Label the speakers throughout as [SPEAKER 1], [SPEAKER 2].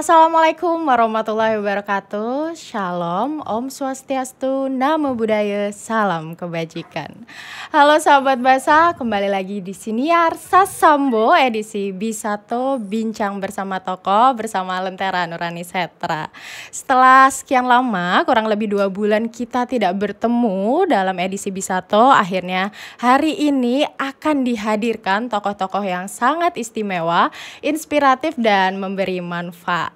[SPEAKER 1] Assalamualaikum warahmatullahi wabarakatuh. Shalom, Om Swastiastu, Namo Buddhaya, salam kebajikan. Halo sahabat bahasa, kembali lagi di Siniar Sasambo edisi Bisato Bincang bersama Tokoh bersama Lentera Nurani Setra. Setelah sekian lama, kurang lebih 2 bulan kita tidak bertemu dalam edisi Bisato, akhirnya hari ini akan dihadirkan tokoh-tokoh yang sangat istimewa, inspiratif dan memberi manfaat.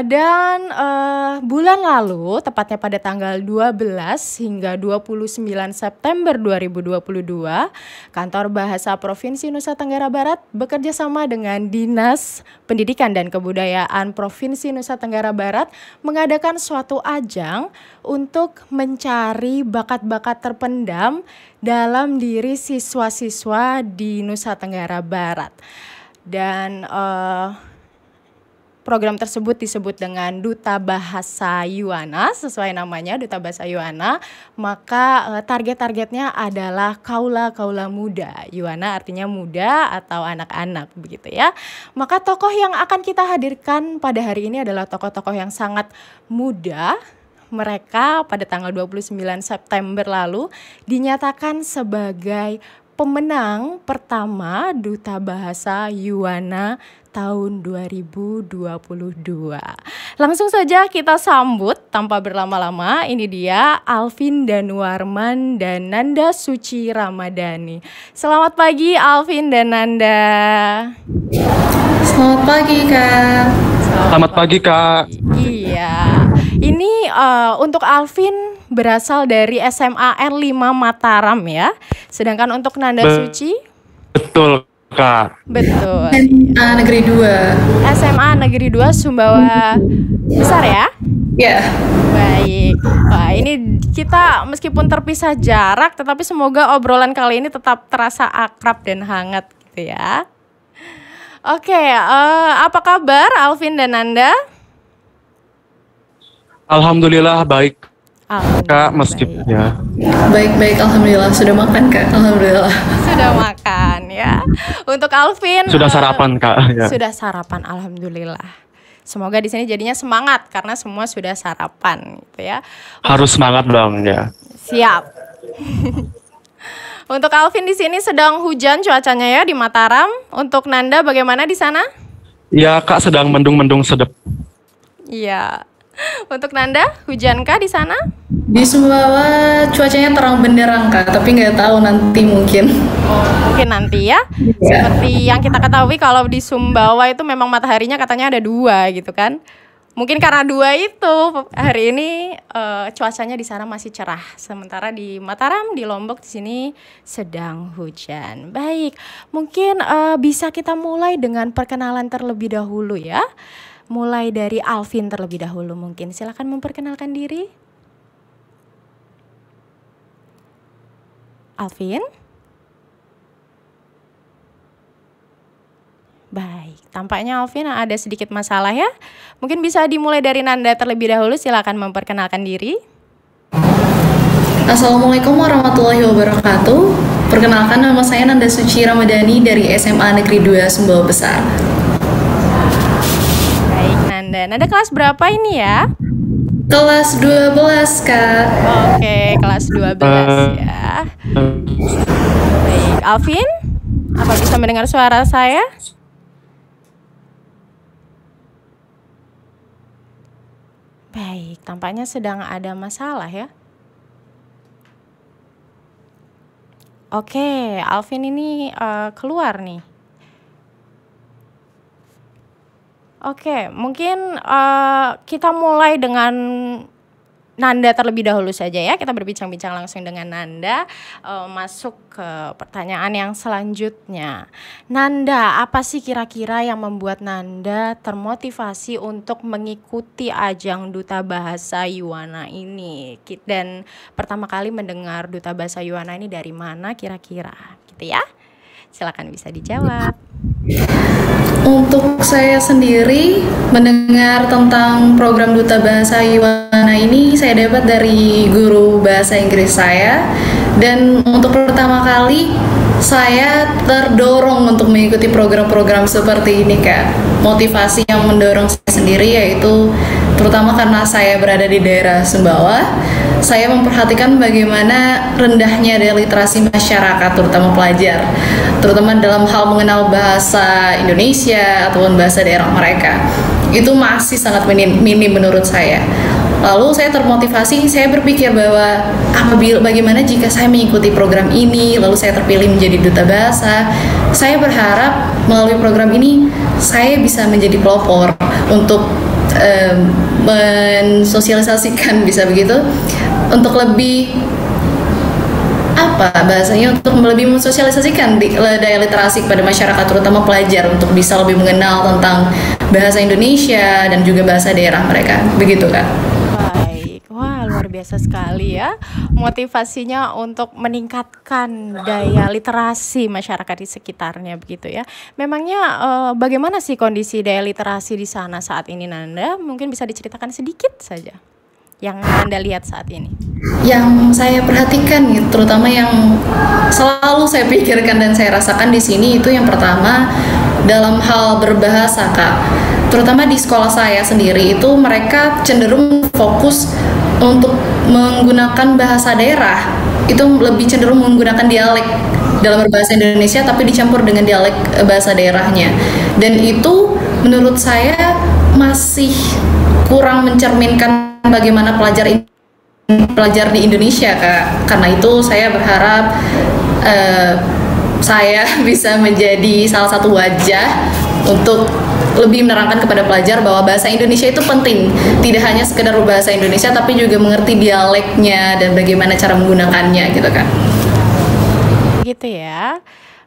[SPEAKER 1] Dan bulan lalu, tepatnya pada tanggal 12 hingga 29 September 2022, Kantor Bahasa Provinsi Nusa Tenggara Barat bekerja sama dengan Dinas Pendidikan dan Kebudayaan Provinsi Nusa Tenggara Barat mengadakan suatu ajang untuk mencari bakat-bakat terpendam dalam diri siswa-siswa di Nusa Tenggara Barat. Dan program tersebut disebut dengan Duta Bahasa Yuana, sesuai namanya Duta Bahasa Yuana. Maka target-targetnya adalah kaula-kaula muda. Yuana artinya muda atau anak-anak begitu ya. Maka tokoh yang akan kita hadirkan pada hari ini adalah tokoh-tokoh yang sangat muda. Mereka pada tanggal 29 September lalu dinyatakan sebagai pemenang pertama Duta Bahasa Yuana tahun 2022. Langsung saja kita sambut tanpa berlama-lama. Ini dia Alvin Danuarman dan Nanda Suci Ramadhani. Selamat pagi Alvin dan Nanda.
[SPEAKER 2] Selamat pagi Kak.
[SPEAKER 3] Selamat pagi Kak.
[SPEAKER 1] Iya. Ini untuk Alvin berasal dari SMA N5 Mataram ya. Sedangkan untuk Nanda Suci?
[SPEAKER 3] Betul Kak.
[SPEAKER 1] Betul.
[SPEAKER 2] SMA Negeri 2.
[SPEAKER 1] SMA Negeri 2 Sumbawa Besar ya?
[SPEAKER 2] Ya.
[SPEAKER 1] Baik. Wah, ini kita meskipun terpisah jarak, tetapi semoga obrolan kali ini tetap terasa akrab dan hangat gitu ya. Oke, apa kabar Alvin dan Nanda?
[SPEAKER 3] Alhamdulillah baik. Kak, meskipun ya.
[SPEAKER 2] Baik-baik, alhamdulillah. Sudah makan Kak? Alhamdulillah.
[SPEAKER 1] Sudah makan ya. Untuk Alvin
[SPEAKER 3] Sudah sarapan Kak. Ya.
[SPEAKER 1] Sudah sarapan, alhamdulillah. Semoga di sini jadinya semangat karena semua sudah sarapan gitu ya.
[SPEAKER 3] Harus semangat dong ya.
[SPEAKER 1] Siap. Untuk Alvin di sini sedang hujan cuacanya ya di Mataram. Untuk Nanda bagaimana di sana?
[SPEAKER 3] Ya Kak, sedang mendung-mendung sedap.
[SPEAKER 1] Iya. Untuk Nanda, hujankah di sana?
[SPEAKER 2] Di Sumbawa cuacanya terang benderang Kak, tapi nggak tahu nanti mungkin.
[SPEAKER 1] Oh, mungkin nanti ya. Seperti yang kita ketahui kalau di Sumbawa itu memang mataharinya katanya ada 2 gitu kan. Mungkin karena 2 itu hari ini cuacanya di sana masih cerah. Sementara di Mataram, di Lombok di sini sedang hujan. Baik, mungkin bisa kita mulai dengan perkenalan terlebih dahulu ya. Mulai dari Alvin terlebih dahulu mungkin. Silakan memperkenalkan diri. Alvin? Baik, tampaknya Alvin ada sedikit masalah ya. Mungkin bisa dimulai dari Nanda terlebih dahulu. Silakan memperkenalkan diri.
[SPEAKER 2] Assalamualaikum warahmatullahi wabarakatuh. Perkenalkan, nama saya Nanda Suci Ramadhani dari SMA Negeri 2 Sumbawa Besar.
[SPEAKER 1] Nanda kelas berapa ini ya?
[SPEAKER 2] Kelas 12 Kak.
[SPEAKER 1] Oke, kelas 12 ya. Baik, Alvin, apa bisa mendengar suara saya? Baik, tampaknya sedang ada masalah ya. Oke, Alvin ini keluar nih. Oke, mungkin kita mulai dengan Nanda terlebih dahulu saja ya. Kita berbincang-bincang langsung dengan Nanda. Masuk ke pertanyaan yang selanjutnya. Nanda, apa sih kira-kira yang membuat Nanda termotivasi untuk mengikuti ajang Duta Bahasa Yuana ini? Dan pertama kali mendengar Duta Bahasa Yuana ini dari mana kira-kira? Gitu ya. Silakan bisa dijawab.
[SPEAKER 2] Untuk saya sendiri mendengar tentang program Duta Bahasa Yuana ini saya dapat dari guru bahasa Inggris saya Dan untuk pertama kali saya terdorong untuk mengikuti program-program seperti ini, Kak. Motivasi yang mendorong saya sendiri yaitu terutama karena saya berada di daerah Sumbawa, saya memperhatikan bagaimana rendahnya literasi masyarakat, terutama pelajar, terutama dalam hal mengenal bahasa Indonesia ataupun bahasa daerah mereka. Itu masih sangat minim menurut saya. Lalu saya termotivasi, saya berpikir bahwa bagaimana jika saya mengikuti program ini, lalu saya terpilih menjadi duta bahasa. Saya berharap melalui program ini saya bisa menjadi pelopor untuk mensosialisasikan, bisa begitu, untuk lebih untuk lebih mensosialisasikan daya literasi kepada masyarakat, terutama pelajar, untuk bisa lebih mengenal tentang bahasa Indonesia dan juga bahasa daerah mereka. Begitu, Kak.
[SPEAKER 1] Wah, luar biasa sekali ya motivasinya untuk meningkatkan daya literasi masyarakat di sekitarnya, begitu ya. Memangnya bagaimana sih kondisi daya literasi di sana saat ini, Nanda? Mungkin bisa diceritakan sedikit saja yang Nanda lihat saat ini.
[SPEAKER 2] Yang saya perhatikan, terutama yang selalu saya pikirkan dan saya rasakan di sini, itu yang pertama dalam hal berbahasa, Kak. Terutama di sekolah saya sendiri itu mereka cenderung fokus untuk menggunakan bahasa daerah, itu lebih cenderung menggunakan dialek dalam berbahasa Indonesia tapi dicampur dengan dialek bahasa daerahnya, dan itu menurut saya masih kurang mencerminkan bagaimana pelajar di Indonesia, Kak. Karena itu saya berharap saya bisa menjadi salah satu wajah untuk lebih menerangkan kepada pelajar bahwa bahasa Indonesia itu penting, tidak hanya sekedar bahasa Indonesia tapi juga mengerti dialeknya dan bagaimana cara menggunakannya, gitu kan.
[SPEAKER 1] Gitu ya.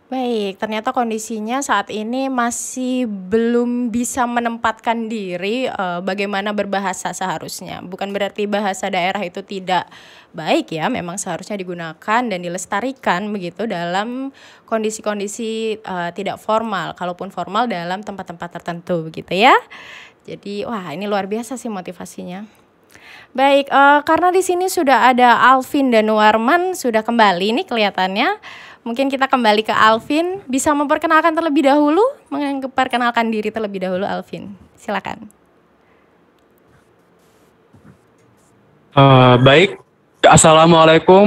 [SPEAKER 1] Baik, ternyata kondisinya saat ini masih belum bisa menempatkan diri bagaimana berbahasa seharusnya. Bukan berarti bahasa daerah itu tidak baik ya, memang seharusnya digunakan dan dilestarikan begitu dalam kondisi-kondisi tidak formal, kalaupun formal dalam tempat-tempat tertentu begitu ya. Jadi wah, ini luar biasa sih motivasinya. Baik, karena di sini sudah ada Alvin dan Warman sudah kembali nih kelihatannya. Mungkin kita kembali ke Alvin, bisa memperkenalkan terlebih dahulu, memperkenalkan diri terlebih dahulu, Alvin. Silakan.
[SPEAKER 3] Baik, Assalamualaikum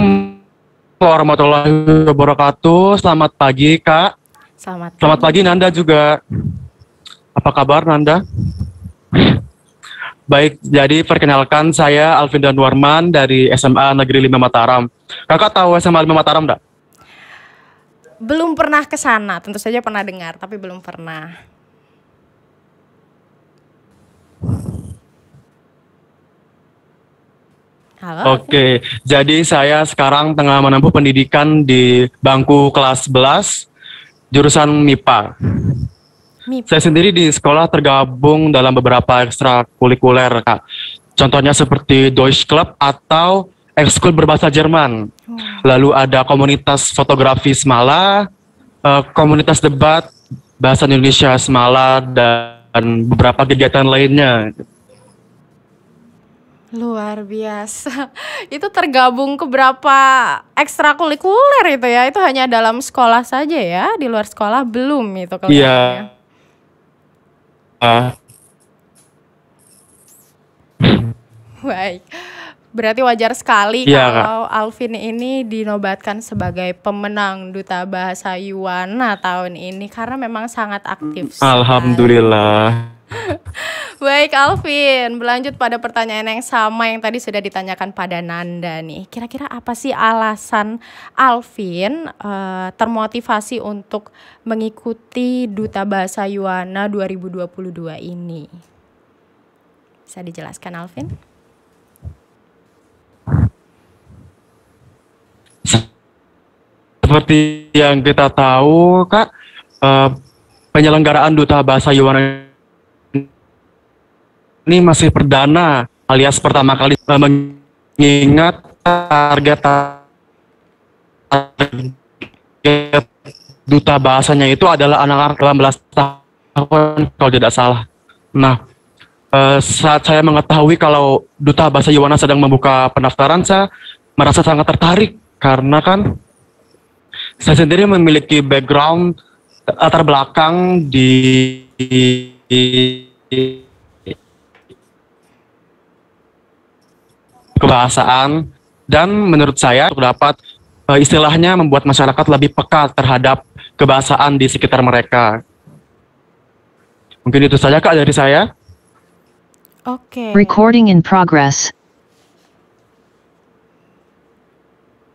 [SPEAKER 3] warahmatullahi wabarakatuh. Selamat pagi, Kak. Selamat pagi, Nanda juga. Apa kabar, Nanda? Baik, jadi perkenalkan saya Alvin dan Warman dari SMA Negeri 5 Mataram. Kakak tahu SMA 5 Mataram enggak?
[SPEAKER 1] Belum pernah ke sana, tentu saja pernah dengar, tapi belum pernah. Halo.
[SPEAKER 3] Oke, jadi saya sekarang tengah menempuh pendidikan di bangku kelas 11, jurusan MIPA. Saya sendiri di sekolah tergabung dalam beberapa ekstrakurikuler, Kak. Contohnya seperti Deutsch Club atau ekskul berbahasa Jerman. Lalu ada komunitas fotografi Semala, komunitas debat bahasa Indonesia Semala, dan beberapa kegiatan lainnya.
[SPEAKER 1] Luar biasa. Itu tergabung ke berapa ekstrakurikuler itu ya? Itu hanya dalam sekolah saja ya? Di luar sekolah belum itu kelihatannya.
[SPEAKER 3] Iya.
[SPEAKER 1] Baik. Berarti wajar sekali kalau Alvin ini dinobatkan sebagai pemenang Duta Bahasa Yuwana tahun ini karena memang sangat aktif.
[SPEAKER 3] Alhamdulillah.
[SPEAKER 1] Baik Alvin, berlanjut pada pertanyaan yang sama yang tadi sudah ditanyakan pada Nanda nih. Kira-kira apa sih alasan Alvin termotivasi untuk mengikuti Duta Bahasa Yuwana 2022 ini? Bisa dijelaskan Alvin?
[SPEAKER 3] Seperti yang kita tahu, Kak, penyelenggaraan Duta Bahasa Yuwana ini masih perdana, alias pertama kali, mengingat target duta bahasanya itu adalah anak-anak 18 tahun kalau tidak salah. Nah, saat saya mengetahui kalau Duta Bahasa Yuwana sedang membuka pendaftaran, saya merasa sangat tertarik Karena kan saya sendiri memiliki background latar belakang di kebahasaan, dan menurut saya untuk dapat istilahnya membuat masyarakat lebih peka terhadap kebahasaan di sekitar mereka. Mungkin itu saja Kak dari saya.
[SPEAKER 1] Oke.
[SPEAKER 4] Recording in progress.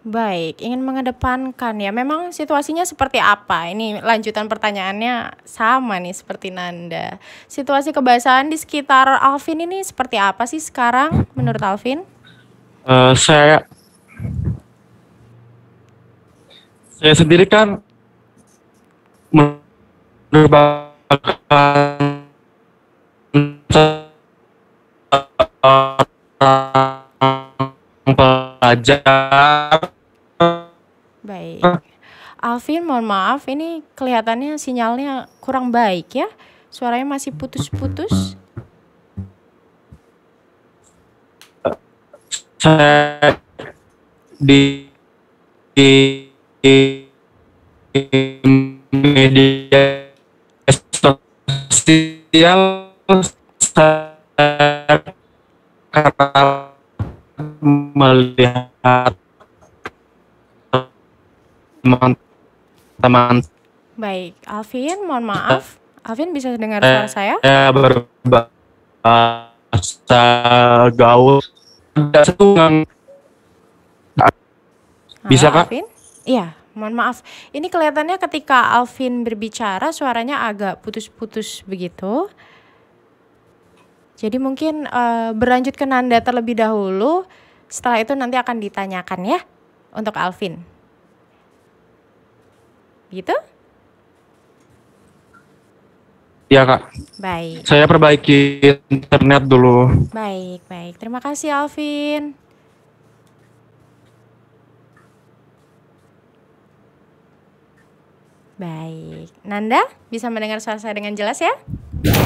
[SPEAKER 1] Baik, ingin mengedepankan ya. Memang situasinya seperti apa? Ini lanjutan pertanyaannya sama nih seperti Nanda. Situasi kebahasaan di sekitar Alvin ini seperti apa sih sekarang menurut Alvin?
[SPEAKER 3] Saya sendiri kan merupakan pelajar.
[SPEAKER 1] Baik. Alvin, mohon maaf, ini kelihatannya sinyalnya kurang baik ya. Suaranya masih putus-putus.
[SPEAKER 3] Saya di media sosial saya melihat teman-teman.
[SPEAKER 1] Baik, Alvin, mohon maaf. Alvin bisa dengar suara saya?
[SPEAKER 3] Saya berbahasa gaul. Ada satu yang bisa
[SPEAKER 1] Halo,
[SPEAKER 3] Kak?
[SPEAKER 1] Alvin? Iya, mohon maaf. Ini kelihatannya ketika Alvin berbicara suaranya agak putus-putus begitu. Jadi mungkin berlanjut ke Nanda terlebih dahulu. Setelah itu nanti akan ditanyakan ya untuk Alvin. Gitu?
[SPEAKER 3] Iya Kak.
[SPEAKER 1] Baik.
[SPEAKER 3] Saya perbaiki internet dulu.
[SPEAKER 1] Baik, baik. Terima kasih Alvin. Baik. Nanda, bisa mendengar suara saya dengan jelas ya?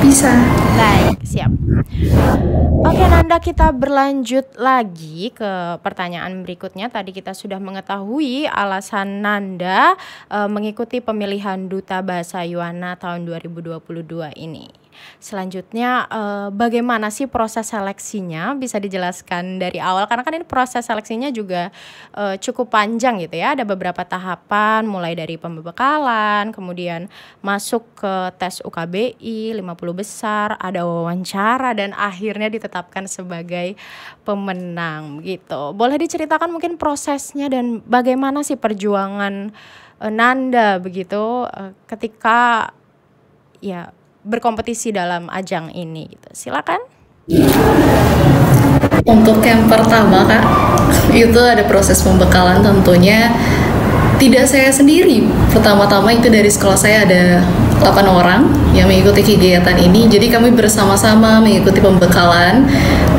[SPEAKER 2] Bisa.
[SPEAKER 1] Baik, siap. Oke Nanda, kita berlanjut lagi ke pertanyaan berikutnya. Tadi kita sudah mengetahui alasan Nanda mengikuti pemilihan Duta Bahasa Yuana tahun 2022 ini. Selanjutnya bagaimana sih proses seleksinya? Bisa dijelaskan dari awal karena kan ini proses seleksinya juga cukup panjang gitu ya. Ada beberapa tahapan mulai dari pembekalan, kemudian masuk ke tes UKBI 50 besar, ada wawancara dan akhirnya ditetapkan sebagai pemenang gitu. Boleh diceritakan mungkin prosesnya dan bagaimana sih perjuangan Nanda begitu ketika ya berkompetisi dalam ajang ini gitu. Silakan.
[SPEAKER 2] Untuk yang pertama Kak, itu ada proses pembekalan tentunya tidak saya sendiri. Pertama-tama itu dari sekolah saya ada 8 orang yang mengikuti kegiatan ini. Jadi kami bersama-sama mengikuti pembekalan.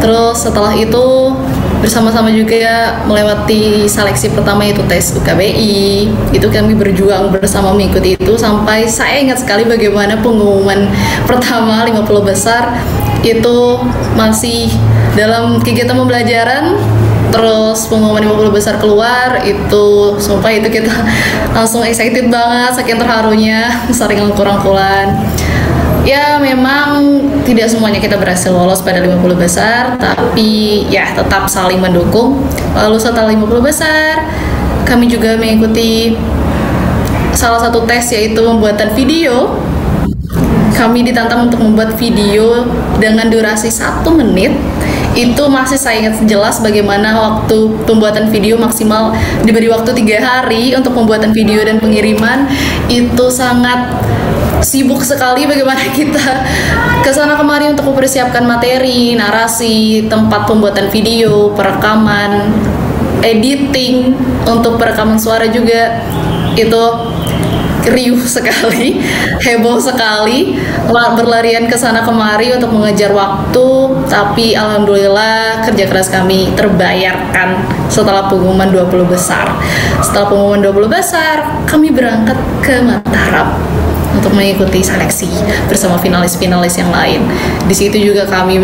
[SPEAKER 2] Terus setelah itu bersama-sama juga melewati seleksi pertama itu tes UKBI. Itu kami berjuang bersama mengikuti itu sampai saya ingat sekali bagaimana pengumuman pertama 50 besar itu masih dalam kegiatan pembelajaran. Terus pengumuman 50 besar keluar itu sumpah itu kita langsung excited banget, saking terharunya, sering rangkul-rangkulan. Ya memang tidak semuanya kita berhasil lolos pada 50 besar, tapi ya tetap saling mendukung. Lalu setelah 50 besar, kami juga mengikuti salah satu tes yaitu pembuatan video. Kami ditantang untuk membuat video dengan durasi 1 menit. Itu masih saya ingat jelas bagaimana waktu pembuatan video maksimal diberi waktu 3 hari untuk pembuatan video dan pengiriman. Itu sangat sibuk sekali bagaimana kita kesana kemari untuk mempersiapkan materi, narasi, tempat pembuatan video, perekaman, editing, untuk perekaman suara juga. Itu riuh sekali, heboh sekali, berlarian ke sana kemari untuk mengejar waktu, tapi alhamdulillah kerja keras kami terbayarkan setelah pengumuman 20 besar. Setelah pengumuman 20 besar, kami berangkat ke Mataram. untuk mengikuti seleksi bersama finalis-finalis yang lain. Di situ juga kami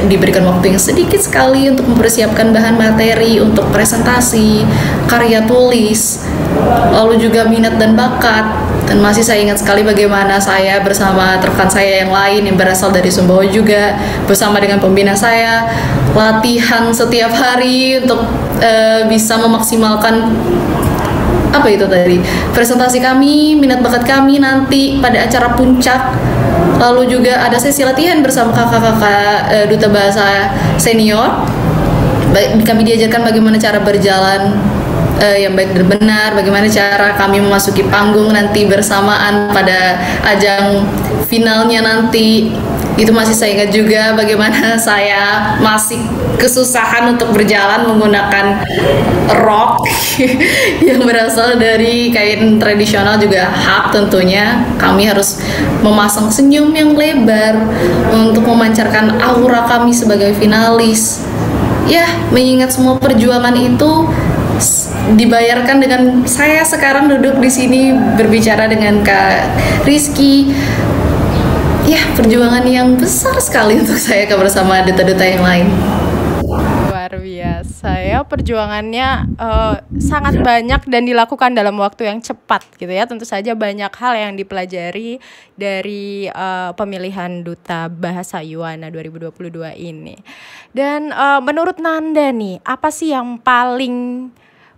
[SPEAKER 2] diberikan waktu yang sedikit sekali untuk mempersiapkan bahan materi untuk presentasi, karya tulis, lalu juga minat dan bakat. Dan masih saya ingat sekali bagaimana saya bersama rekan saya yang lain yang berasal dari Sumbawa juga, bersama dengan pembina saya, latihan setiap hari untuk bisa memaksimalkan apa itu tadi, presentasi kami, minat bakat kami nanti pada acara puncak. Lalu juga ada sesi latihan bersama kakak-kakak duta bahasa senior. Kami diajarkan bagaimana cara berjalan yang baik dan benar, bagaimana cara kami memasuki panggung nanti bersamaan pada ajang finalnya nanti. Itu masih saya ingat juga bagaimana saya masih kesusahan untuk berjalan menggunakan rok yang berasal dari kain tradisional, juga hak tentunya. Kami harus memasang senyum yang lebar untuk memancarkan aura kami sebagai finalis. Ya, mengingat semua perjuangan itu dibayarkan dengan saya sekarang duduk di sini berbicara dengan Kak Rizky. Ya, perjuangan yang besar sekali untuk saya bersama duta-duta yang lain.
[SPEAKER 1] Luar biasa ya, perjuangannya sangat banyak dan dilakukan dalam waktu yang cepat gitu ya. Tentu saja banyak hal yang dipelajari dari pemilihan Duta Bahasa Yuwana 2022 ini. Dan menurut Nanda nih, apa sih yang paling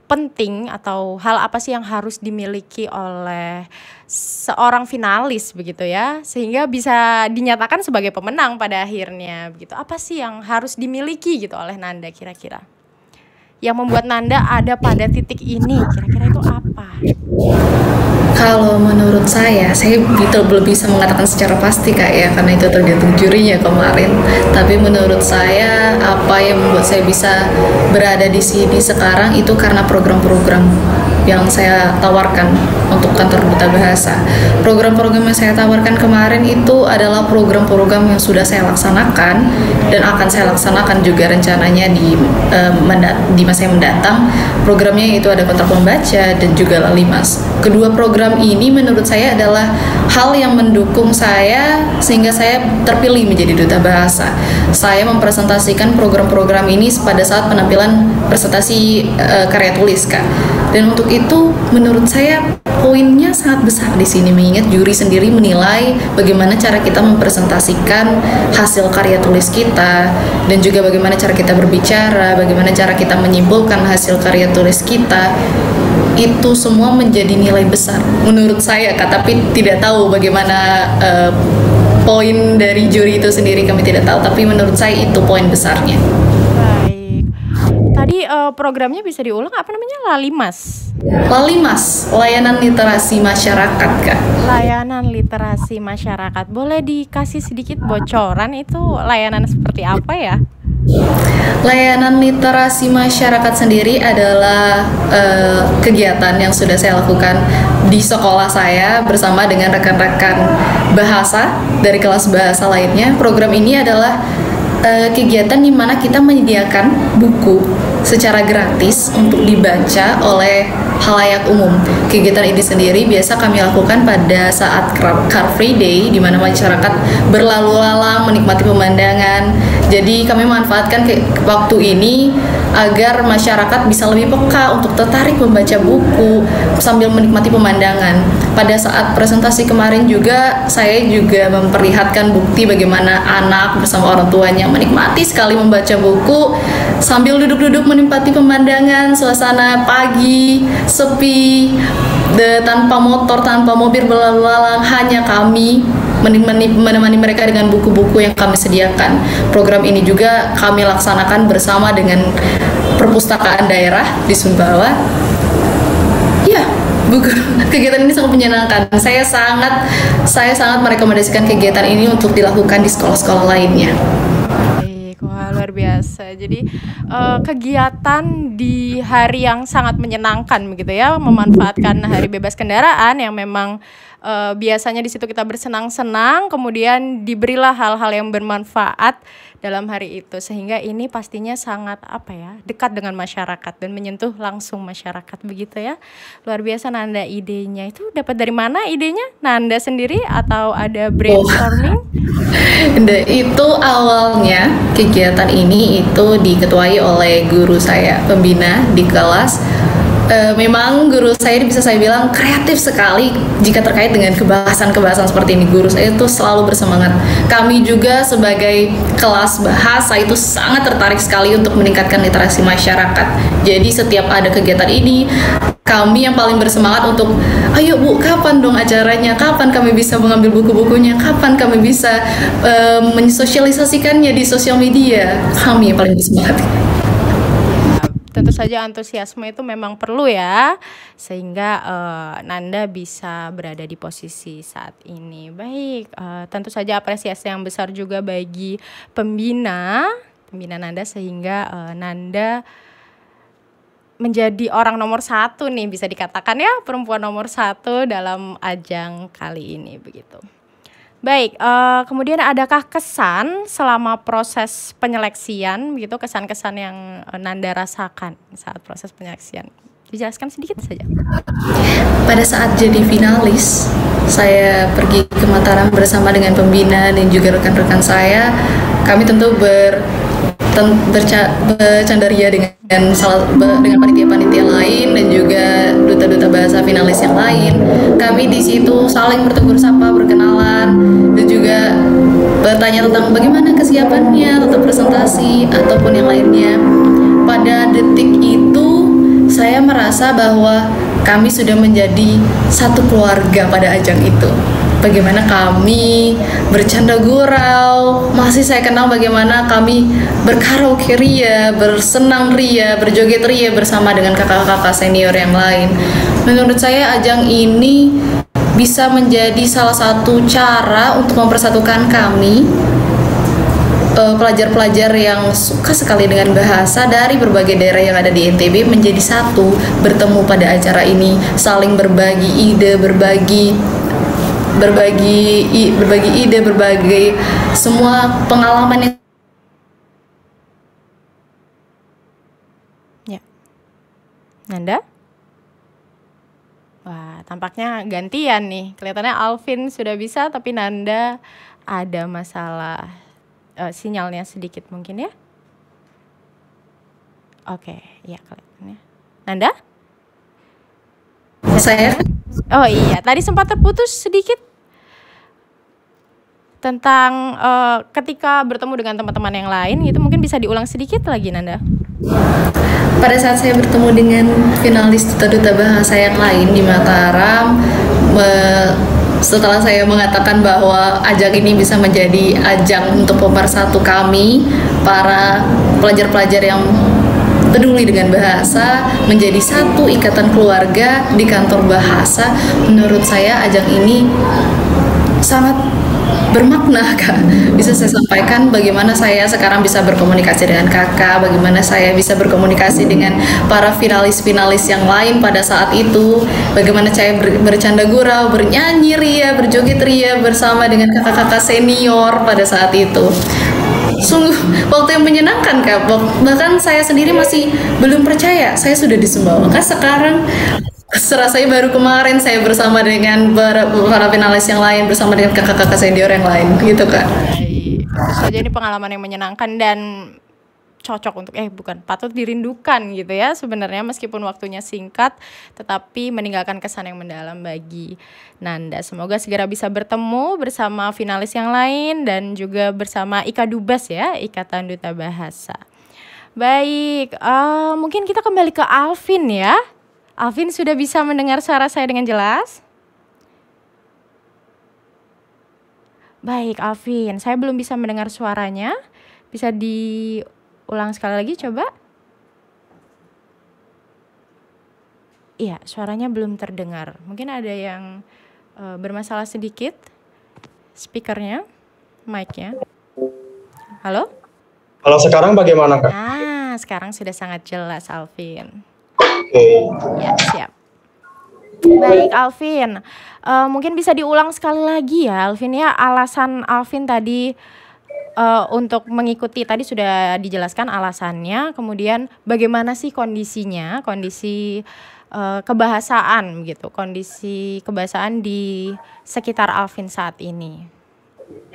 [SPEAKER 1] penting atau hal apa sih yang harus dimiliki oleh seorang finalis begitu ya, sehingga bisa dinyatakan sebagai pemenang pada akhirnya begitu? Apa sih yang harus dimiliki gitu oleh Nanda kira-kira? Yang membuat Nanda ada pada titik ini, kira-kira itu apa?
[SPEAKER 2] Kalau menurut saya belum bisa mengatakan secara pasti Kak ya, karena itu tergantung jurinya kemarin. Tapi menurut saya apa yang membuat saya bisa berada di sini sekarang itu karena program-program yang saya tawarkan untuk kantor duta bahasa. Program-program yang saya tawarkan kemarin itu adalah program-program yang sudah saya laksanakan dan akan saya laksanakan juga rencananya di masa yang mendatang. Programnya itu ada kontrak membaca dan juga Lalimas. Kedua program ini menurut saya adalah hal yang mendukung saya sehingga saya terpilih menjadi duta bahasa. Saya mempresentasikan program-program ini pada saat penampilan presentasi karya tulis Kak. Dan untuk itu menurut saya poinnya sangat besar di sini, mengingat juri sendiri menilai bagaimana cara kita mempresentasikan hasil karya tulis kita dan juga bagaimana cara kita berbicara, bagaimana cara kita menyimpulkan hasil karya tulis kita. Itu semua menjadi nilai besar menurut saya Kak, tapi tidak tahu bagaimana poin dari juri itu sendiri, kami tidak tahu, tapi menurut saya itu poin besarnya.
[SPEAKER 1] Baik. Tadi programnya bisa diulang, apa namanya?
[SPEAKER 2] Lalimas, layanan literasi masyarakat Kak.
[SPEAKER 1] Layanan literasi masyarakat. Boleh dikasih sedikit bocoran itu layanan seperti apa ya?
[SPEAKER 2] Layanan literasi masyarakat sendiri adalah kegiatan yang sudah saya lakukan di sekolah saya bersama dengan rekan-rekan bahasa dari kelas bahasa lainnya. Program ini adalah kegiatan di mana kita menyediakan buku secara gratis untuk dibaca oleh khalayak umum. Kegiatan ini sendiri biasa kami lakukan pada saat Car Free Day, di mana masyarakat berlalu lalang menikmati pemandangan. Jadi kami manfaatkan waktu ini agar masyarakat bisa lebih peka untuk tertarik membaca buku sambil menikmati pemandangan. Pada saat presentasi kemarin juga saya juga memperlihatkan bukti bagaimana anak bersama orang tuanya menikmati sekali membaca buku sambil duduk-duduk menikmati pemandangan, suasana pagi sepi, tanpa motor, tanpa mobil berlalu lalang, hanya kami menemani mereka dengan buku-buku yang kami sediakan. Program ini juga kami laksanakan bersama dengan perpustakaan daerah di Sumbawa. Ya, kegiatan ini sangat menyenangkan. Saya sangat merekomendasikan kegiatan ini untuk dilakukan di sekolah-sekolah lainnya.
[SPEAKER 1] Wah, luar biasa. Jadi kegiatan di hari yang sangat menyenangkan begitu ya, memanfaatkan hari bebas kendaraan yang memang biasanya di situ kita bersenang-senang, kemudian diberilah hal-hal yang bermanfaat dalam hari itu, sehingga ini pastinya sangat dekat dengan masyarakat dan menyentuh langsung masyarakat begitu ya. Luar biasa Nanda, idenya itu dapat dari mana idenya? Nanda sendiri atau ada brainstorming?
[SPEAKER 2] Itu awalnya kegiatan ini itu diketuai oleh guru saya pembina di kelas. Memang guru saya bisa saya bilang kreatif sekali jika terkait dengan kebahasan-kebahasan seperti ini. Guru saya itu selalu bersemangat. Kami juga sebagai kelas bahasa itu sangat tertarik sekali untuk meningkatkan literasi masyarakat. Jadi setiap ada kegiatan ini, kami yang paling bersemangat untuk, ayo Bu, kapan dong acaranya? Kapan kami bisa mengambil buku-bukunya? Kapan kami bisa mensosialisasikannya di sosial media? Kami yang paling bersemangat.
[SPEAKER 1] Tentu saja antusiasme itu memang perlu ya, sehingga Nanda bisa berada di posisi saat ini. Baik, tentu saja apresiasi yang besar juga bagi pembina Nanda, sehingga Nanda menjadi orang nomor 1 nih, bisa dikatakan ya, perempuan nomor 1 dalam ajang kali ini begitu. Baik, kemudian adakah kesan selama proses penyeleksian begitu, kesan-kesan yang Nanda rasakan saat proses penyeleksian? Dijelaskan sedikit saja.
[SPEAKER 2] Pada saat jadi finalis, saya pergi ke Mataram bersama dengan pembina dan juga rekan-rekan saya. Kami tentu bercandaria dengan panitia-panitia lain dan juga duta-duta bahasa finalis yang lain. Kami di situ saling bertegur sapa, berkenalan, dan juga bertanya tentang bagaimana kesiapannya untuk presentasi ataupun yang lainnya. Pada detik itu saya merasa bahwa kami sudah menjadi satu keluarga pada ajang itu. Bagaimana kami bercanda gurau, masih saya kenal bagaimana kami berkaraoke ria, bersenang ria, berjoget ria bersama dengan kakak-kakak senior yang lain. Menurut saya ajang ini bisa menjadi salah satu cara untuk mempersatukan kami, pelajar-pelajar yang suka sekali dengan bahasa dari berbagai daerah yang ada di NTB, menjadi satu, bertemu pada acara ini, saling berbagi ide, berbagi ide, berbagi semua pengalaman yang
[SPEAKER 1] ya. Nanda? Wah, tampaknya gantian nih. Kelihatannya Alvin sudah bisa, tapi Nanda ada masalah sinyalnya sedikit mungkin ya. Oke, ya kelihatannya. Nanda?
[SPEAKER 2] saya.
[SPEAKER 1] Oh iya, tadi sempat terputus sedikit tentang ketika bertemu dengan teman-teman yang lain gitu, mungkin bisa diulang sedikit lagi Nanda.
[SPEAKER 2] Pada saat saya bertemu dengan finalis duta-duta bahasa yang lain di Mataram, setelah saya mengatakan bahwa ajang ini bisa menjadi ajang untuk pemersatu kami, para pelajar-pelajar yang peduli dengan bahasa, menjadi satu ikatan keluarga di kantor bahasa. Menurut saya ajang ini sangat bermakna, Kak. Bisa saya sampaikan bagaimana saya sekarang bisa berkomunikasi dengan Kakak, bagaimana saya bisa berkomunikasi dengan para finalis-finalis yang lain pada saat itu, bagaimana saya bercanda gurau, bernyanyi ria, berjoget ria bersama dengan kakak-kakak senior pada saat itu. Sungguh waktu yang menyenangkan, Kak. Bahkan saya sendiri masih belum percaya saya sudah disumbawakan sekarang. Serasanya baru kemarin saya bersama dengan para finalis yang lain, bersama dengan kakak-kakak senior yang lain, gitu Kak.
[SPEAKER 1] Baik, tentu saja ini pengalaman yang menyenangkan dan cocok untuk patut dirindukan gitu ya sebenarnya, meskipun waktunya singkat tetapi meninggalkan kesan yang mendalam bagi Nanda. Semoga segera bisa bertemu bersama finalis yang lain dan juga bersama IKA Dubas ya, Ikatan Duta Bahasa. Baik, mungkin kita kembali ke Alvin ya. Alvin sudah bisa mendengar suara saya dengan jelas? Baik Alvin, saya belum bisa mendengar suaranya. Bisa diulang sekali lagi coba? Iya, suaranya belum terdengar. Mungkin ada yang bermasalah sedikit speakernya, mic-nya. Halo?
[SPEAKER 3] Kalau sekarang bagaimana, Kak?
[SPEAKER 1] Nah, sekarang sudah sangat jelas Alvin. Ya, siap. Baik Alvin, mungkin bisa diulang sekali lagi ya Alvin ya, alasan Alvin tadi untuk mengikuti tadi sudah dijelaskan alasannya, kemudian bagaimana sih kondisinya, kondisi kebahasaan gitu, kondisi kebahasaan di sekitar Alvin saat ini.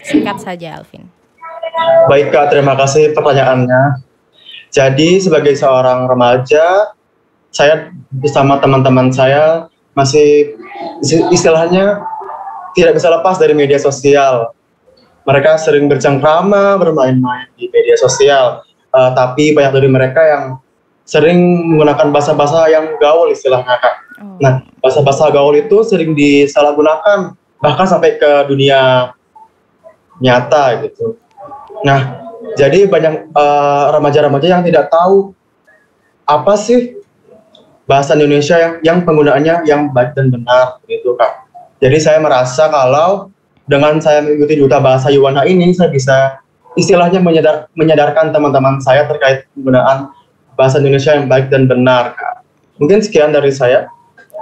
[SPEAKER 1] Singkat saja, Alvin.
[SPEAKER 4] Baik Kak, terima kasih pertanyaannya. Jadi sebagai seorang remaja, saya bersama teman-teman saya masih istilahnya tidak bisa lepas dari media sosial. Mereka sering bercengkrama, bermain-main di media sosial, tapi banyak dari mereka yang sering menggunakan bahasa-bahasa yang gaul istilahnya Kak. Nah, bahasa-bahasa gaul itu sering disalahgunakan bahkan sampai ke dunia nyata gitu. Nah, jadi banyak remaja-remaja yang tidak tahu apa sih bahasa Indonesia yang penggunaannya yang baik dan benar gitu Kak. Jadi saya merasa kalau dengan saya mengikuti Duta Bahasa Yuwana ini, saya bisa istilahnya menyadarkan teman-teman saya terkait penggunaan bahasa Indonesia yang baik dan benar Kak. Mungkin sekian dari saya.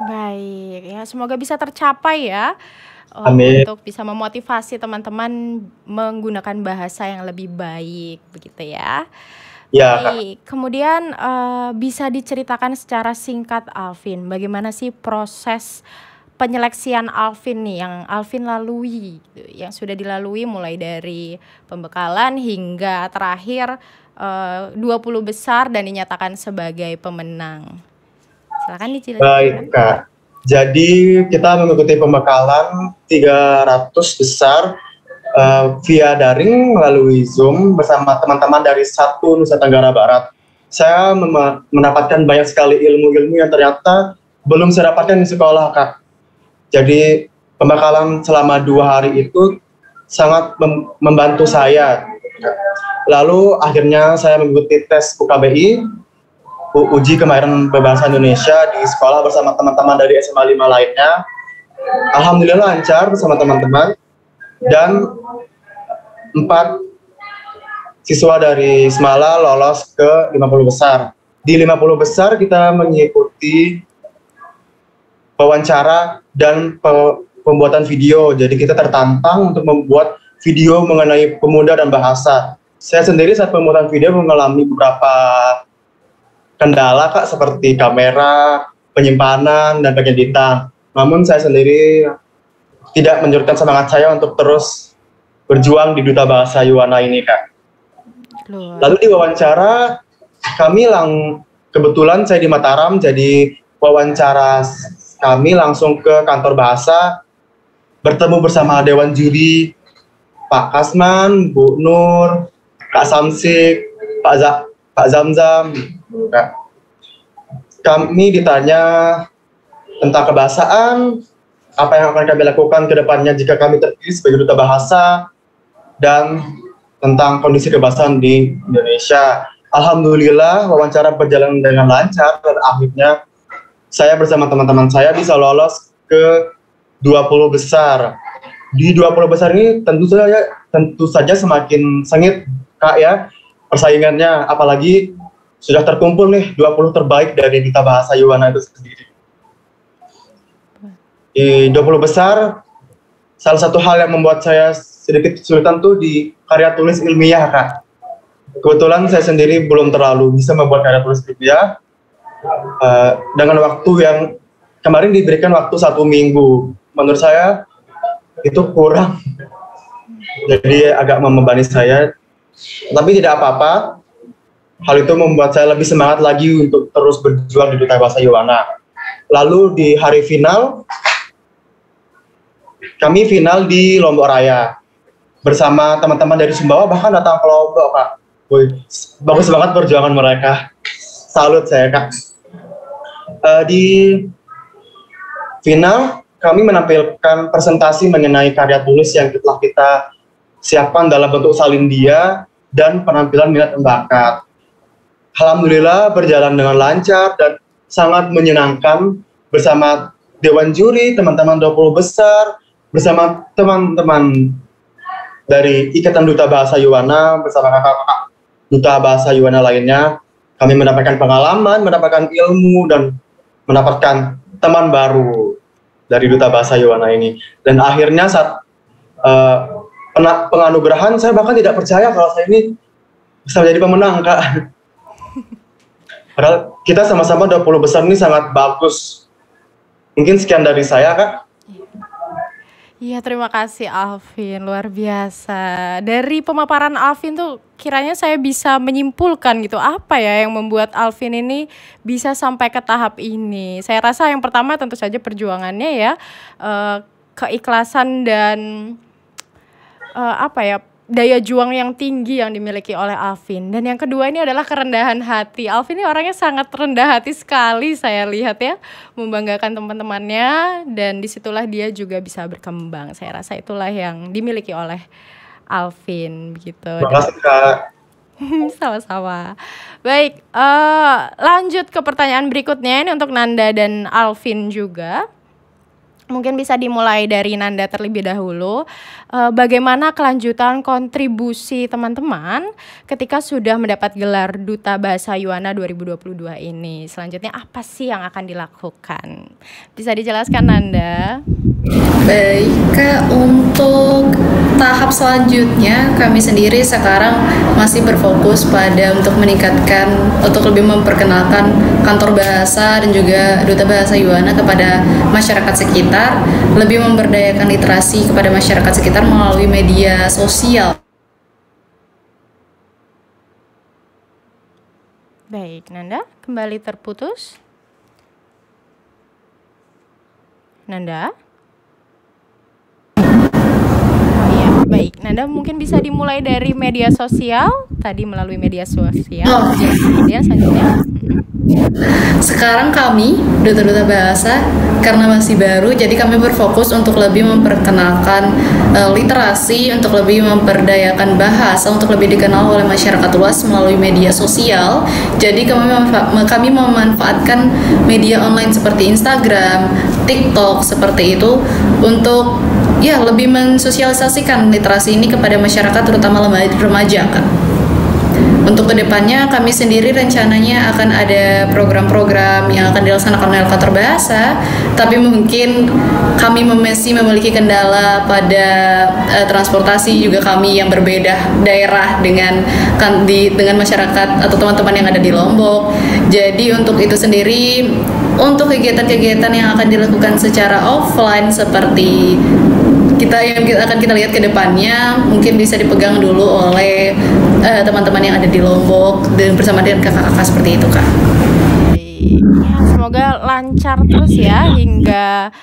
[SPEAKER 1] Baik, ya semoga bisa tercapai ya.
[SPEAKER 4] Amin.
[SPEAKER 1] Untuk bisa memotivasi teman-teman menggunakan bahasa yang lebih baik begitu ya.
[SPEAKER 4] Ya,
[SPEAKER 1] Baik, kemudian bisa diceritakan secara singkat Alvin, bagaimana sih proses penyeleksian Alvin nih yang Alvin lalui, gitu, yang sudah dilalui mulai dari pembekalan hingga terakhir 20 besar dan dinyatakan sebagai pemenang. Silakan dijelaskan.
[SPEAKER 4] Baik Kak. Jadi kita mengikuti pembekalan 300 besar via daring melalui Zoom bersama teman-teman dari satu Nusa Tenggara Barat. Saya mendapatkan banyak sekali ilmu-ilmu yang ternyata belum saya dapatkan di sekolah Kak. Jadi pembekalan selama 2 hari itu sangat membantu saya. Lalu akhirnya saya mengikuti tes UKBI, uji kemahiran berbahasa Indonesia di sekolah bersama teman-teman dari SMA 5 lainnya. Alhamdulillah lancar bersama teman-teman. Dan 4 siswa dari Semala lolos ke 50 besar. Di 50 besar kita mengikuti wawancara dan pembuatan video. Jadi kita tertantang untuk membuat video mengenai pemuda dan bahasa. Saya sendiri saat pembuatan video mengalami beberapa kendala Kak, seperti kamera, penyimpanan, dan pengeditan. Namun saya sendiri tidak menyurutkan semangat saya untuk terus berjuang di Duta Bahasa Yuwana ini Kak. Lalu di wawancara kami kebetulan saya di Mataram, jadi wawancara kami langsung ke kantor bahasa, bertemu bersama Dewan Juri, Pak Kasman, Bu Nur, Kak Samsik, Pak Zamzam. Kak. Kami ditanya tentang kebahasaan, apa yang akan kami lakukan ke depannya jika kami terpilih sebagai Duta Bahasa, dan tentang kondisi kebahasaan di Indonesia. Alhamdulillah wawancara berjalan dengan lancar dan akhirnya saya bersama teman-teman saya bisa lolos ke 20 besar. Di 20 besar ini tentu saja semakin sengit Kak ya persaingannya, apalagi sudah terkumpul nih 20 terbaik dari Duta Bahasa Yuwana itu sendiri. Di 20 besar, salah satu hal yang membuat saya sedikit kesulitan tuh di karya tulis ilmiah Kak. Kebetulan saya sendiri belum terlalu bisa membuat karya tulis ilmiah dengan waktu yang kemarin diberikan waktu 1 minggu. Menurut saya itu kurang, jadi agak membebani saya. Tapi tidak apa-apa, hal itu membuat saya lebih semangat lagi untuk terus berjuang di Duta Bahasa Yuwana. Lalu di hari final, kami final di Lombok Raya bersama teman-teman dari Sumbawa, bahkan datang ke Lombok Kak. Wih, bagus banget perjuangan mereka, salut saya Kak. Di final kami menampilkan presentasi mengenai karya tulis yang telah kita siapkan dalam bentuk salindia dan penampilan minat dan bakat. Alhamdulillah berjalan dengan lancar dan sangat menyenangkan bersama Dewan Juri, teman-teman 20 besar, bersama teman-teman dari Ikatan Duta Bahasa Yuwana, bersama kakak-kakak Duta Bahasa Yuwana lainnya. Kami mendapatkan pengalaman, mendapatkan ilmu, dan mendapatkan teman baru dari Duta Bahasa Yuwana ini. Dan akhirnya saat penganugerahan, saya bahkan tidak percaya kalau saya ini bisa menjadi pemenang, Kak. Padahal kita sama-sama 20 besar ini sangat bagus. Mungkin sekian dari saya, Kak.
[SPEAKER 1] Iya, terima kasih Alvin, luar biasa. Dari pemaparan Alvin tuh kiranya saya bisa menyimpulkan gitu, apa ya yang membuat Alvin ini bisa sampai ke tahap ini. Saya rasa yang pertama tentu saja perjuangannya ya, keikhlasan dan daya juang yang tinggi yang dimiliki oleh Alvin. Dan yang kedua ini adalah kerendahan hati. Alvin ini orangnya sangat rendah hati sekali, saya lihat ya, membanggakan teman-temannya, dan disitulah dia juga bisa berkembang. Saya rasa itulah yang dimiliki oleh Alvin begitu.
[SPEAKER 4] Terima kasih, Kak.
[SPEAKER 1] Sama-sama. Baik, lanjut ke pertanyaan berikutnya ini untuk Nanda dan Alvin juga. Mungkin bisa dimulai dari Nanda terlebih dahulu. Bagaimana kelanjutan kontribusi teman-teman ketika sudah mendapat gelar Duta Bahasa Yuana 2022 ini? Selanjutnya apa sih yang akan dilakukan? Bisa dijelaskan, Nanda?
[SPEAKER 2] Baik, Kak, untuk tahap selanjutnya kami sendiri sekarang masih berfokus pada untuk meningkatkan, untuk lebih memperkenalkan kantor bahasa dan juga Duta Bahasa Yuana kepada masyarakat sekitar, lebih memberdayakan literasi kepada masyarakat sekitar melalui media sosial.
[SPEAKER 1] Baik, Nanda, kembali terputus. Nanda? Baik, Nanda mungkin bisa dimulai dari media sosial, tadi melalui media sosial. Kemudian selanjutnya.
[SPEAKER 2] Sekarang kami, Duta-Duta Bahasa, karena masih baru, jadi kami berfokus untuk lebih memperkenalkan literasi, untuk lebih memperdayakan bahasa, untuk lebih dikenal oleh masyarakat luas melalui media sosial. Jadi kami memanfaatkan media online seperti Instagram, TikTok, seperti itu, untuk lebih mensosialisasikan literasi ini kepada masyarakat, terutama remaja, Kak. Untuk kedepannya kami sendiri rencananya akan ada program-program yang akan dilaksanakan oleh kantor bahasa, tapi mungkin kami masih memiliki kendala pada transportasi juga, kami yang berbeda daerah dengan masyarakat atau teman-teman yang ada di Lombok. Jadi untuk itu sendiri, untuk kegiatan-kegiatan yang akan dilakukan secara offline seperti yang akan kita lihat ke depannya, mungkin bisa dipegang dulu oleh teman-teman yang ada di Lombok dan bersama dengan kakak-kakak seperti itu, Kak.
[SPEAKER 1] Ya, semoga lancar terus ya hingga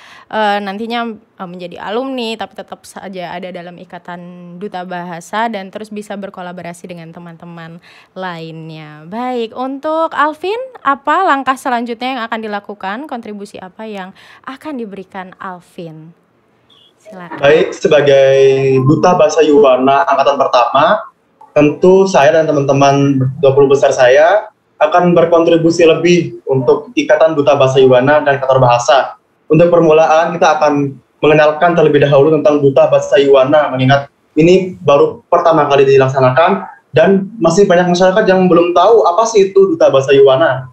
[SPEAKER 1] nantinya menjadi alumni, tapi tetap saja ada dalam ikatan Duta Bahasa dan terus bisa berkolaborasi dengan teman-teman lainnya. Baik, untuk Alvin, apa langkah selanjutnya yang akan dilakukan? Kontribusi apa yang akan diberikan Alvin? Silakan.
[SPEAKER 4] Baik, sebagai Duta Bahasa Yuana angkatan pertama, tentu saya dan teman-teman 20 besar saya akan berkontribusi lebih untuk Ikatan Duta Bahasa Yuana dan kantor bahasa. Untuk permulaan kita akan mengenalkan terlebih dahulu tentang Duta Bahasa Yuana, mengingat ini baru pertama kali dilaksanakan dan masih banyak masyarakat yang belum tahu apa sih itu Duta Bahasa Yuana.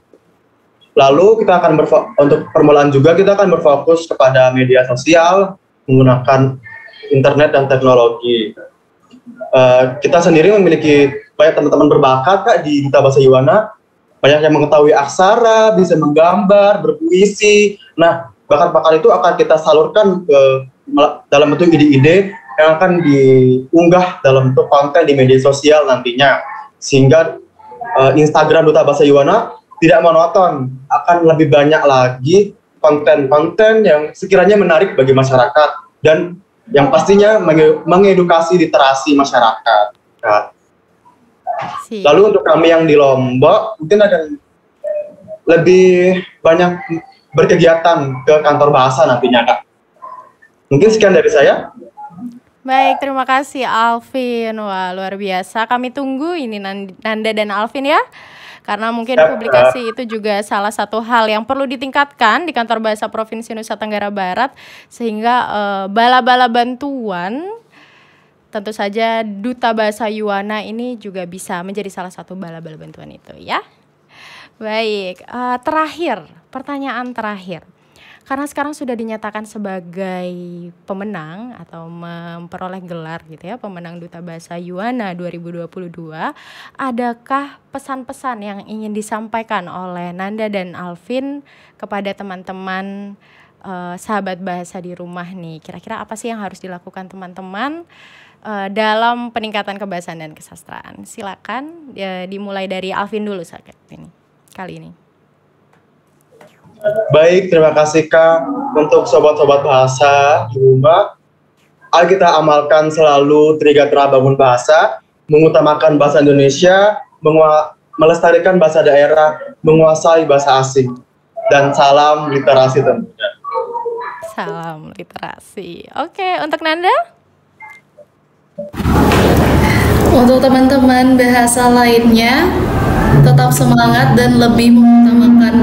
[SPEAKER 4] Lalu kita akan untuk permulaan juga kita akan berfokus kepada media sosial, menggunakan internet dan teknologi. Kita sendiri memiliki banyak teman-teman berbakat, Kak, di Duta Bahasa Yuana. Banyak yang mengetahui aksara, bisa menggambar, berpuisi. Nah, bakat-bakat itu akan kita salurkan dalam bentuk ide-ide yang akan diunggah dalam bentuk konten di media sosial nantinya. Sehingga Instagram Duta Bahasa Yuana tidak monoton, akan lebih banyak lagi konten-konten yang sekiranya menarik bagi masyarakat dan yang pastinya mengedukasi literasi masyarakat. Lalu untuk kami yang di Lombok mungkin ada lebih banyak berkegiatan ke kantor bahasa nantinya, Kak. Mungkin sekian dari saya.
[SPEAKER 1] Baik, terima kasih Alvin. Wah, luar biasa. Kami tunggu ini Nanda dan Alvin ya. Karena mungkin publikasi itu juga salah satu hal yang perlu ditingkatkan di Kantor Bahasa Provinsi Nusa Tenggara Barat, sehingga bala-bala bantuan, tentu saja Duta Bahasa Yuana ini juga bisa menjadi salah satu bala-bala bantuan itu ya. Baik, terakhir, pertanyaan terakhir. karena sekarang sudah dinyatakan sebagai pemenang atau memperoleh gelar gitu ya, pemenang Duta Bahasa Yuana 2022, adakah pesan-pesan yang ingin disampaikan oleh Nanda dan Alvin kepada teman-teman sahabat bahasa di rumah nih? Kira-kira apa sih yang harus dilakukan teman-teman dalam peningkatan kebahasaan dan kesastraan? Silakan dimulai dari Alvin dulu saat ini, kali ini.
[SPEAKER 4] Baik, terima kasih Kak. Untuk sobat-sobat bahasa di rumah, ayo kita amalkan selalu 3T bangun bahasa, mengutamakan bahasa Indonesia, melestarikan bahasa daerah, menguasai bahasa asing, dan salam literasi tentunya.
[SPEAKER 1] Salam literasi. Oke, untuk Nanda?
[SPEAKER 2] Untuk teman-teman bahasa lainnya, tetap semangat dan lebih mengutamakan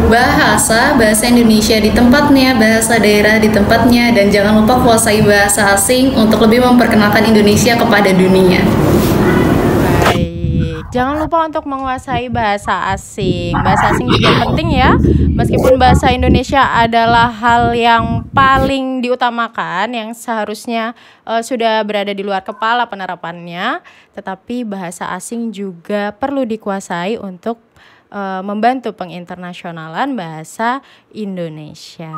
[SPEAKER 2] bahasa Indonesia di tempatnya, bahasa daerah di tempatnya, dan jangan lupa kuasai bahasa asing untuk lebih memperkenalkan Indonesia kepada dunia.
[SPEAKER 1] Baik, jangan lupa untuk menguasai bahasa asing. Bahasa asing juga penting ya, meskipun bahasa Indonesia adalah hal yang paling diutamakan, yang seharusnya sudah berada di luar kepala penerapannya, tetapi bahasa asing juga perlu dikuasai untuk membantu penginternasionalan bahasa Indonesia.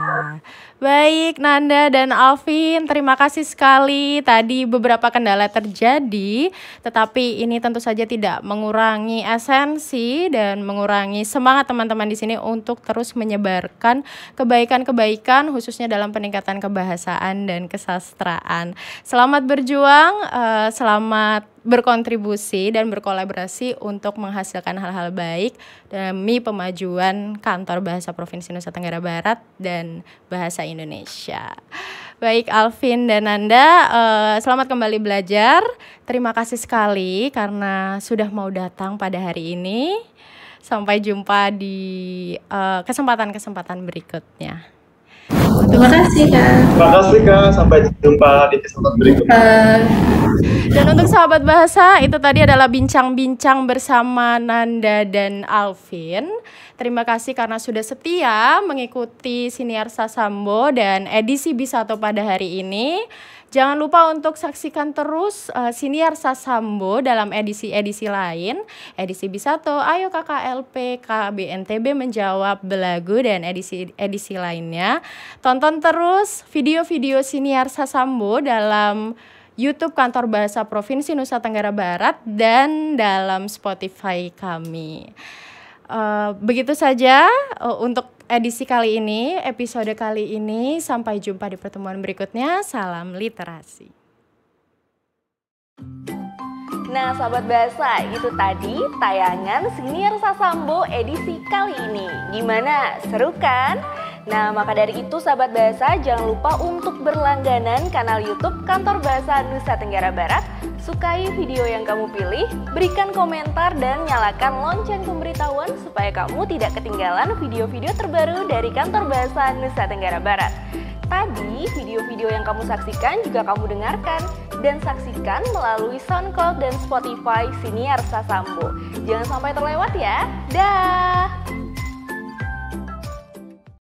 [SPEAKER 1] Baik, Nanda dan Alvin, terima kasih sekali. Tadi beberapa kendala terjadi, tetapi ini tentu saja tidak mengurangi esensi dan mengurangi semangat teman-teman di sini untuk terus menyebarkan kebaikan-kebaikan, khususnya dalam peningkatan kebahasaan dan kesastraan. Selamat berjuang, selamat berkontribusi dan berkolaborasi untuk menghasilkan hal-hal baik demi pemajuan Kantor Bahasa Provinsi Nusa Tenggara Barat dan bahasa Indonesia. Baik Alvin dan Nanda, selamat kembali belajar. Terima kasih sekali karena sudah mau datang pada hari ini. Sampai jumpa di kesempatan-kesempatan berikutnya.
[SPEAKER 2] Terima kasih Kak.
[SPEAKER 4] Terima kasih Kak, sampai jumpa di kesempatan berikutnya.
[SPEAKER 1] Dan untuk sahabat bahasa, itu tadi adalah bincang-bincang bersama Nanda dan Alvin. Terima kasih karena sudah setia mengikuti Siniar Sasambo dan edisi Bisato pada hari ini. Jangan lupa untuk saksikan terus Siniar Sasambo dalam edisi-edisi lain. Edisi Bisato, Ayo KKLP, KBNTB menjawab, Belagu, dan edisi-edisi lainnya. Tonton terus video-video Siniar Sasambo dalam YouTube Kantor Bahasa Provinsi Nusa Tenggara Barat dan dalam Spotify kami. Begitu saja untuk edisi kali ini, episode kali ini. Sampai jumpa di pertemuan berikutnya. Salam literasi.
[SPEAKER 5] Nah, sahabat bahasa, itu tadi tayangan Siniar Sasambo edisi kali ini. Gimana? Seru kan? Nah, maka dari itu sahabat bahasa, jangan lupa untuk berlangganan kanal YouTube Kantor Bahasa Nusa Tenggara Barat. Sukai video yang kamu pilih, berikan komentar dan nyalakan lonceng pemberitahuan supaya kamu tidak ketinggalan video-video terbaru dari Kantor Bahasa Nusa Tenggara Barat. Tadi video-video yang kamu saksikan juga kamu dengarkan dan saksikan melalui SoundCloud dan Spotify Siniar Sasambo. Jangan sampai terlewat ya. Dah.